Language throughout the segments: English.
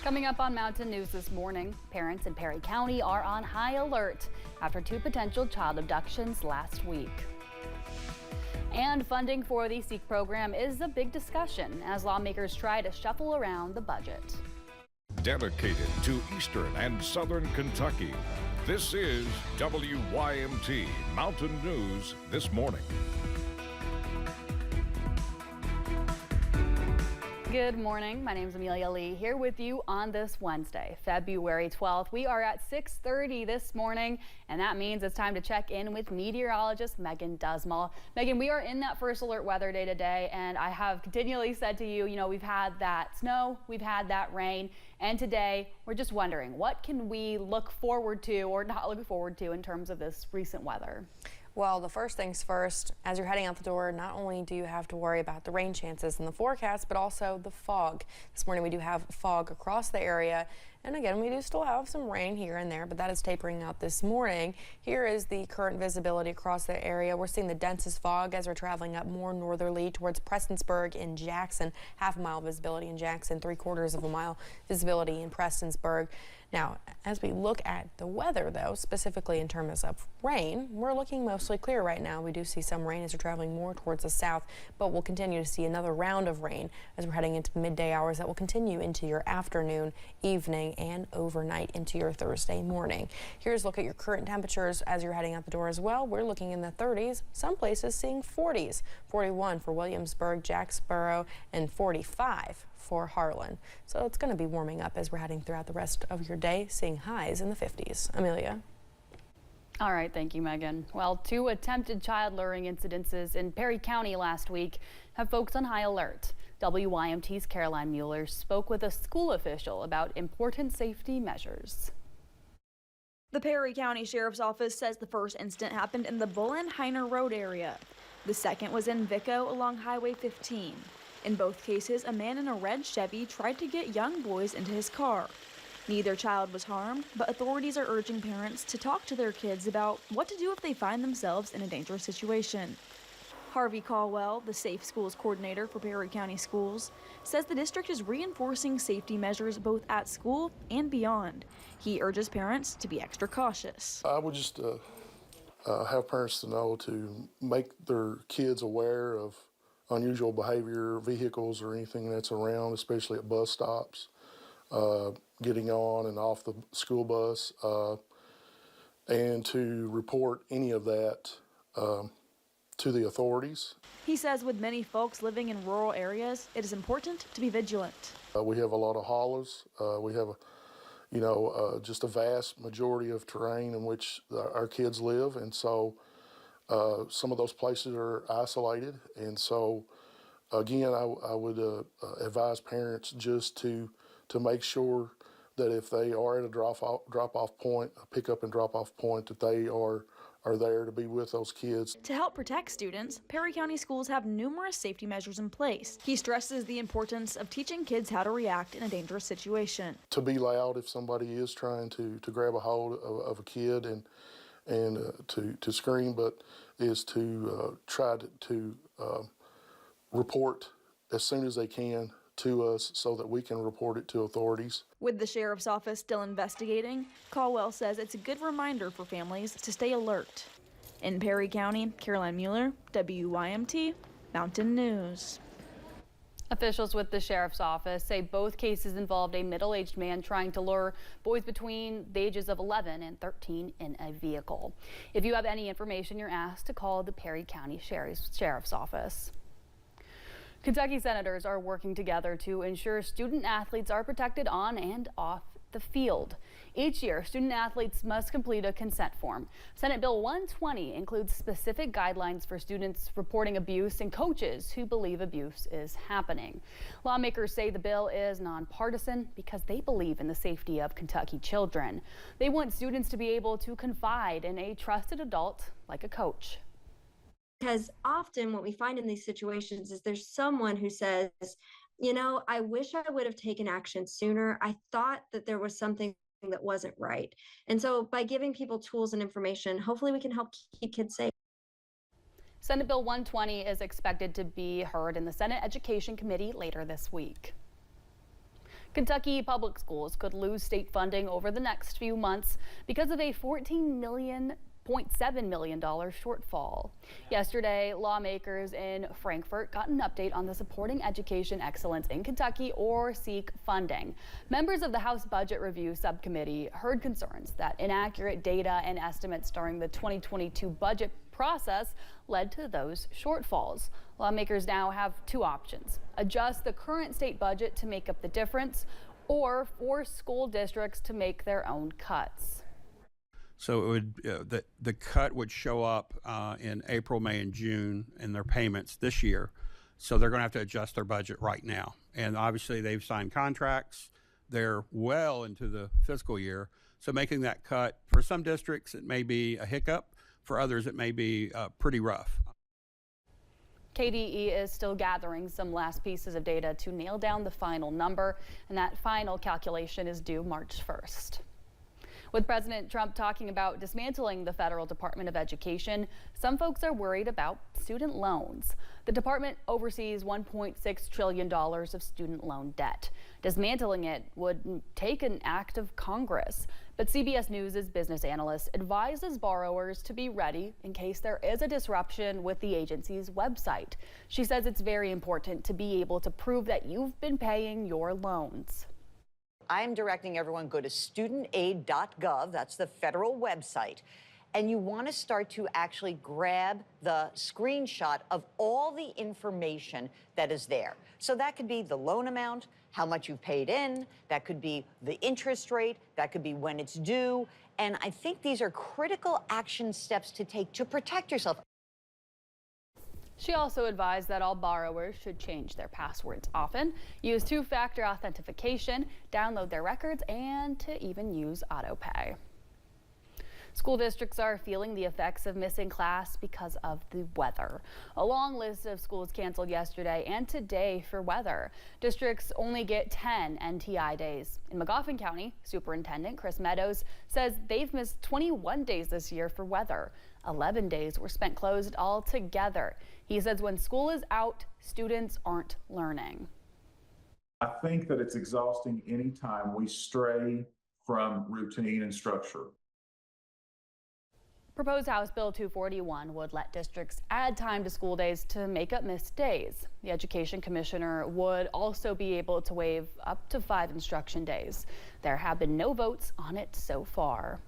Coming up on Mountain News this morning, parents in Perry County are on high alert after 2 potential child abductions last week. And funding for the SEEK program is a big discussion as lawmakers try to shuffle around the budget. Dedicated to Eastern and Southern Kentucky, this is WYMT Mountain News this morning. Good morning. My name is Amelia Lee here with you on this Wednesday, February 12th. We are at 6:30 this morning, and that means it's time to check in with meteorologist Megan Dusmal. Megan, we are in that first alert weather day today, and I have continually said to you, we've had that snow, we've had that rain, and today we're just wondering, what can we look forward to or not look forward to in terms of this recent weather? Well, the first things first, as you're heading out the door, not only do you have to worry about the rain chances in the forecast, but also the fog. This morning we do have fog across the area. And again, we do still have some rain here and there, but that is tapering out this morning. Here is the current visibility across the area. We're seeing the densest fog as we're traveling up more northerly towards Prestonsburg and Jackson. Half-a-mile visibility in Jackson, 3/4 of a mile visibility in Prestonsburg. Now, as we look at the weather, though, specifically in terms of rain, we're looking mostly clear right now. We do see some rain as we're traveling more towards the south, but we'll continue to see another round of rain as we're heading into the midday hours that will continue into your afternoon, evening, and overnight into your Thursday morning. Here's a look at your current temperatures as you're heading out the door as well. We're looking in the 30s, some places seeing 40s, 41 for Williamsburg, Jacksboro, and 45 for Harlan. So it's going to be warming up as we're heading throughout the rest of your day, seeing highs in the 50s. Amelia. All right, thank you, Megan. Well, 2 attempted child luring incidences in Perry County last week have folks on high alert. WYMT's Caroline Mueller spoke with a school official about important safety measures. The Perry County Sheriff's Office says the first incident happened in the Bullen-Heiner Road area. The second was in Vico along Highway 15. In both cases, a man in a red Chevy tried to get young boys into his car. Neither child was harmed, but authorities are urging parents to talk to their kids about what to do if they find themselves in a dangerous situation. Harvey Caldwell, the Safe Schools Coordinator for Perry County Schools, says the district is reinforcing safety measures both at school and beyond. He urges parents to be extra cautious. I would just have parents to know to make their kids aware of unusual behavior, vehicles or anything that's around, especially at bus stops, getting on and off the school bus, and to report any of that to the authorities. He says with many folks living in rural areas, it is important to be vigilant. We have a lot of hollows. We have just a vast majority of terrain in which our kids live, and so some of those places are isolated. And so again, I would advise parents just to make sure that if they are at a drop-off point, a pick-up and drop-off point, that they are there to be with those kids. To help protect students, Perry County Schools have numerous safety measures in place. He stresses the importance of teaching kids how to react in a dangerous situation. To be loud if somebody is trying to grab a hold of a kid and to scream, but is to try to report as soon as they can to us so that we can report it to authorities. With the Sheriff's Office still investigating, Caldwell says it's a good reminder for families to stay alert. In Perry County, Caroline Mueller, WYMT Mountain News. Officials with the Sheriff's Office say both cases involved a middle-aged man trying to lure boys between the ages of 11 and 13 in a vehicle. If you have any information, you're asked to call the Perry County Sheriff's Office. Kentucky senators are working together to ensure student athletes are protected on and off the field. Each year, student athletes must complete a consent form. Senate Bill 120 includes specific guidelines for students reporting abuse and coaches who believe abuse is happening. Lawmakers say the bill is nonpartisan because they believe in the safety of Kentucky children. They want students to be able to confide in a trusted adult like a coach. Because often what we find in these situations is there's someone who says, I wish I would have taken action sooner. I thought that there was something that wasn't right. And so by giving people tools and information, hopefully we can help keep kids safe. Senate Bill 120 is expected to be heard in the Senate Education Committee later this week. Kentucky public schools could lose state funding over the next few months because of a $14.7 million shortfall. Yesterday, lawmakers in Frankfort got an update on the Supporting Education Excellence in Kentucky, or SEEK, funding. Members of the House Budget Review Subcommittee heard concerns that inaccurate data and estimates during the 2022 budget process led to those shortfalls. Lawmakers now have two options: adjust the current state budget to make up the difference, or force school districts to make their own cuts. So it would the cut would show up in April, May, and June in their payments this year. So they're going to have to adjust their budget right now. And obviously they've signed contracts. They're well into the fiscal year. So making that cut, for some districts, it may be a hiccup. For others, it may be pretty rough. KDE is still gathering some last pieces of data to nail down the final number, and that final calculation is due March 1st. With President Trump talking about dismantling the federal Department of Education, some folks are worried about student loans. The department oversees $1.6 trillion of student loan debt. Dismantling it would take an act of Congress. But CBS News' business analyst advises borrowers to be ready in case there is a disruption with the agency's website. She says it's very important to be able to prove that you've been paying your loans. I am directing everyone, go to studentaid.gov, that's the federal website, and you want to start to actually grab the screenshot of all the information that is there. So that could be the loan amount, how much you've paid in, that could be the interest rate, that could be when it's due, and I think these are critical action steps to take to protect yourself. She also advised that all borrowers should change their passwords often, use two-factor authentication, download their records, and to even use autopay. School districts are feeling the effects of missing class because of the weather. A long list of schools canceled yesterday and today for weather. Districts only get 10 NTI days. In Magoffin County, Superintendent Chris Meadows says they've missed 21 days this year for weather. 11 days were spent closed altogether. He says when school is out, students aren't learning. I think that it's exhausting anytime we stray from routine and structure. Proposed House Bill 241 would let districts add time to school days to make up missed days. The Education Commissioner would also be able to waive up to 5 instruction days. There have been no votes on it so far.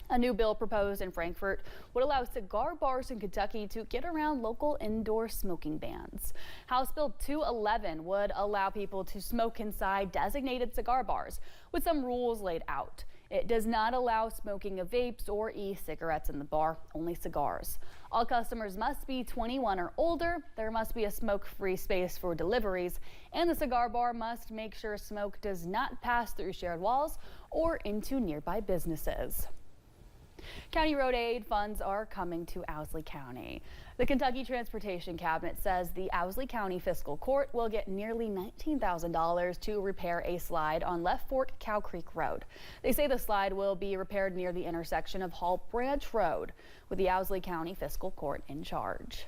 A new bill proposed in Frankfort would allow cigar bars in Kentucky to get around local indoor smoking bans. House Bill 211 would allow people to smoke inside designated cigar bars with some rules laid out. It does not allow smoking of vapes or e-cigarettes in the bar, only cigars. All customers must be 21 or older. There must be a smoke-free space for deliveries, and the cigar bar must make sure smoke does not pass through shared walls or into nearby businesses. County road aid funds are coming to Owsley County. The Kentucky Transportation Cabinet says the Owsley County Fiscal Court will get nearly $19,000 to repair a slide on Left Fork Cow Creek Road. They say the slide will be repaired near the intersection of Hall Branch Road, with the Owsley County Fiscal Court in charge.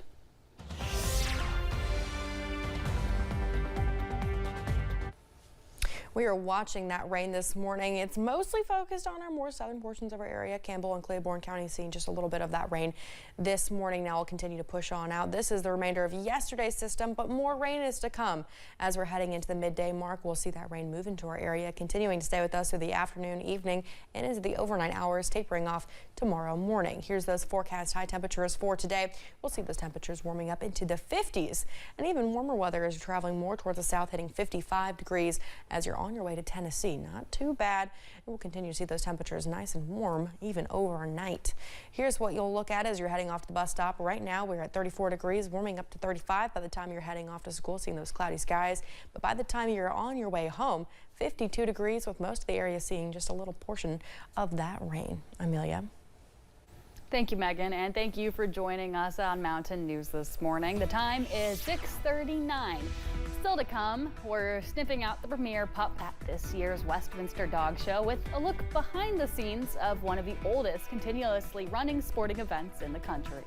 We are watching that rain this morning. It's mostly focused on our more southern portions of our area. Campbell and Claiborne County seeing just a little bit of that rain this morning. Now we'll continue to push on out. This is the remainder of yesterday's system, but more rain is to come. As we're heading into the midday mark, we'll see that rain move into our area, continuing to stay with us through the afternoon, evening, and into the overnight hours, tapering off tomorrow morning. Here's those forecast high temperatures for today. We'll see those temperatures warming up into the 50s, and even warmer weather as you're traveling more towards the south, hitting 55 degrees as you're on your way to Tennessee. Not too bad. And we'll continue to see those temperatures nice and warm even overnight. Here's what you'll look at as you're heading off to the bus stop. Right now we're at 34 degrees, warming up to 35 by the time you're heading off to school, seeing those cloudy skies. But by the time you're on your way home, 52 degrees, with most of the area seeing just a little portion of that rain. Amelia. Thank you, Megan, and thank you for joining us on Mountain News this morning. The time is 6:39. Still to come, we're sniffing out the premier pup at this year's Westminster Dog Show with a look behind the scenes of one of the oldest continuously running sporting events in the country.